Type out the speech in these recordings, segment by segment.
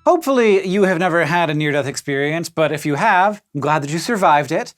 Hopefully you have never had a near-death experience, but if you have, I'm glad that you survived it.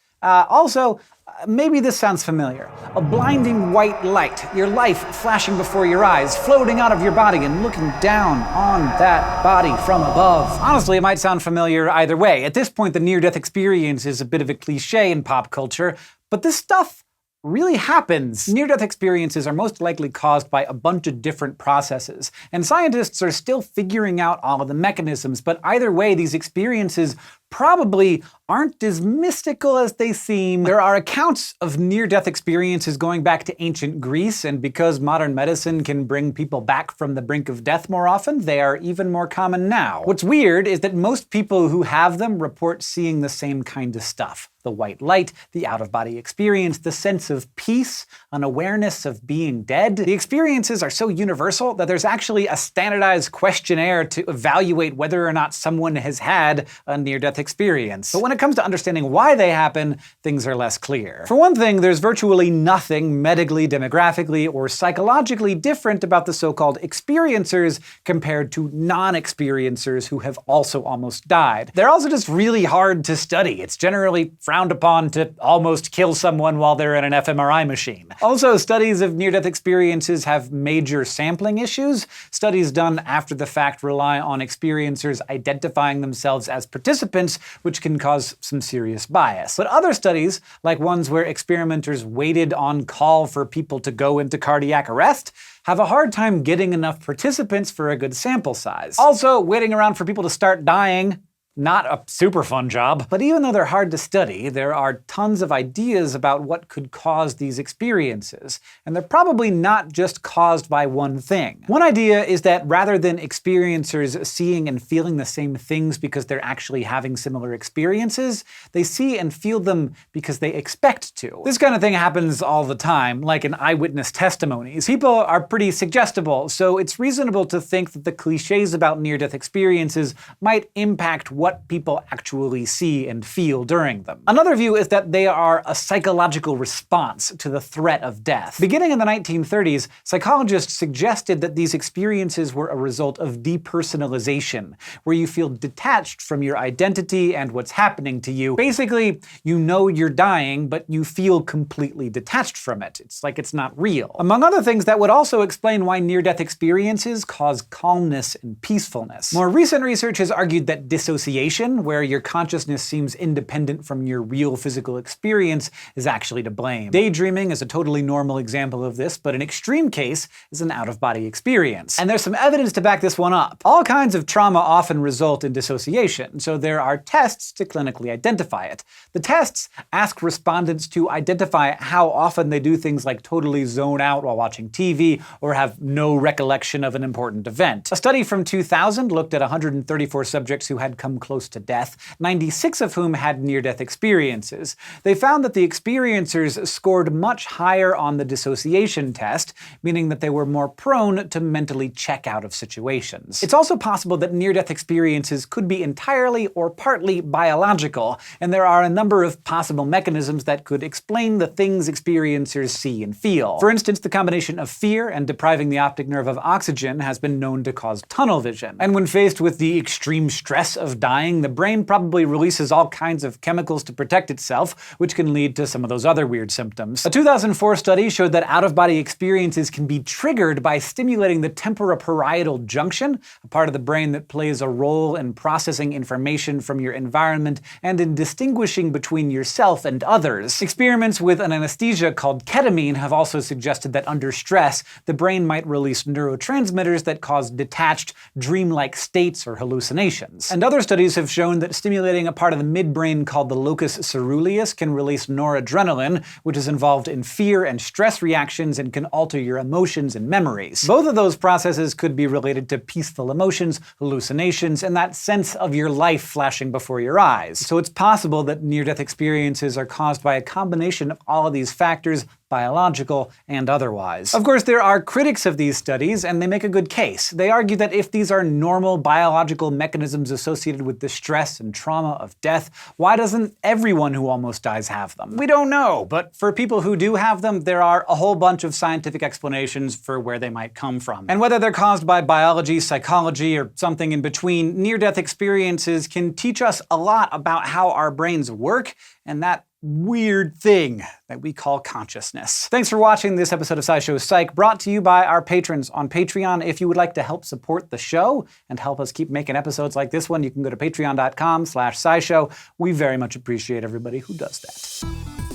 Maybe this sounds familiar. A blinding white light, your life flashing before your eyes, floating out of your body and looking down on that body from above. Honestly, it might sound familiar either way. At this point, the near-death experience is a bit of a cliche in pop culture, but this stuff really happens. Near-death experiences are most likely caused by a bunch of different processes, and scientists are still figuring out all of the mechanisms, but either way, these experiences probably aren't as mystical as they seem. There are accounts of near-death experiences going back to ancient Greece, and because modern medicine can bring people back from the brink of death more often, they are even more common now. What's weird is that most people who have them report seeing the same kind of stuff. The white light, the out-of-body experience, the sense of peace, an awareness of being dead. The experiences are so universal that there's actually a standardized questionnaire to evaluate whether or not someone has had a near-death experience. But when it comes to understanding why they happen, things are less clear. For one thing, there's virtually nothing medically, demographically, or psychologically different about the so-called experiencers compared to non-experiencers who have also almost died. They're also just really hard to study. It's generally frowned upon to almost kill someone while they're in an fMRI machine. Also, studies of near-death experiences have major sampling issues. Studies done after the fact rely on experiencers identifying themselves as participants, which can cause some serious bias. But other studies, like ones where experimenters waited on call for people to go into cardiac arrest, have a hard time getting enough participants for a good sample size. Also, waiting around for people to start dying, not a super fun job. But even though they're hard to study, there are tons of ideas about what could cause these experiences, and they're probably not just caused by one thing. One idea is that rather than experiencers seeing and feeling the same things because they're actually having similar experiences, they see and feel them because they expect to. This kind of thing happens all the time, like in eyewitness testimonies. People are pretty suggestible, so it's reasonable to think that the cliches about near-death experiences might impact what people actually see and feel during them. Another view is that they are a psychological response to the threat of death. Beginning in the 1930s, psychologists suggested that these experiences were a result of depersonalization, where you feel detached from your identity and what's happening to you. Basically, you know you're dying, but you feel completely detached from it. It's like it's not real. Among other things, that would also explain why near-death experiences cause calmness and peacefulness. More recent research has argued that dissociation, where your consciousness seems independent from your real physical experience, is actually to blame. Daydreaming is a totally normal example of this, but an extreme case is an out-of-body experience. And there's some evidence to back this one up. All kinds of trauma often result in dissociation, so there are tests to clinically identify it. The tests ask respondents to identify how often they do things like totally zone out while watching TV or have no recollection of an important event. A study from 2000 looked at 134 subjects who had come close to death, 96 of whom had near-death experiences. They found that the experiencers scored much higher on the dissociation test, meaning that they were more prone to mentally check out of situations. It's also possible that near-death experiences could be entirely or partly biological, and there are a number of possible mechanisms that could explain the things experiencers see and feel. For instance, the combination of fear and depriving the optic nerve of oxygen has been known to cause tunnel vision. And when faced with the extreme stress of dying, the brain probably releases all kinds of chemicals to protect itself, which can lead to some of those other weird symptoms. A 2004 study showed that out-of-body experiences can be triggered by stimulating the temporoparietal junction, a part of the brain that plays a role in processing information from your environment and in distinguishing between yourself and others. Experiments with an anesthesia called ketamine have also suggested that under stress, the brain might release neurotransmitters that cause detached, dreamlike states or hallucinations. And other studies have shown that stimulating a part of the midbrain called the locus ceruleus can release noradrenaline, which is involved in fear and stress reactions and can alter your emotions and memories. Both of those processes could be related to peaceful emotions, hallucinations, and that sense of your life flashing before your eyes. So it's possible that near-death experiences are caused by a combination of all of these factors, biological and otherwise. Of course, there are critics of these studies, and they make a good case. They argue that if these are normal biological mechanisms associated with the stress and trauma of death, why doesn't everyone who almost dies have them? We don't know, but for people who do have them, there are a whole bunch of scientific explanations for where they might come from. And whether they're caused by biology, psychology, or something in between, near-death experiences can teach us a lot about how our brains work and that weird thing that we call consciousness. Thanks for watching this episode of SciShow Psych, brought to you by our patrons on Patreon. If you would like to help support the show and help us keep making episodes like this one, you can go to patreon.com/SciShow. We very much appreciate everybody who does that.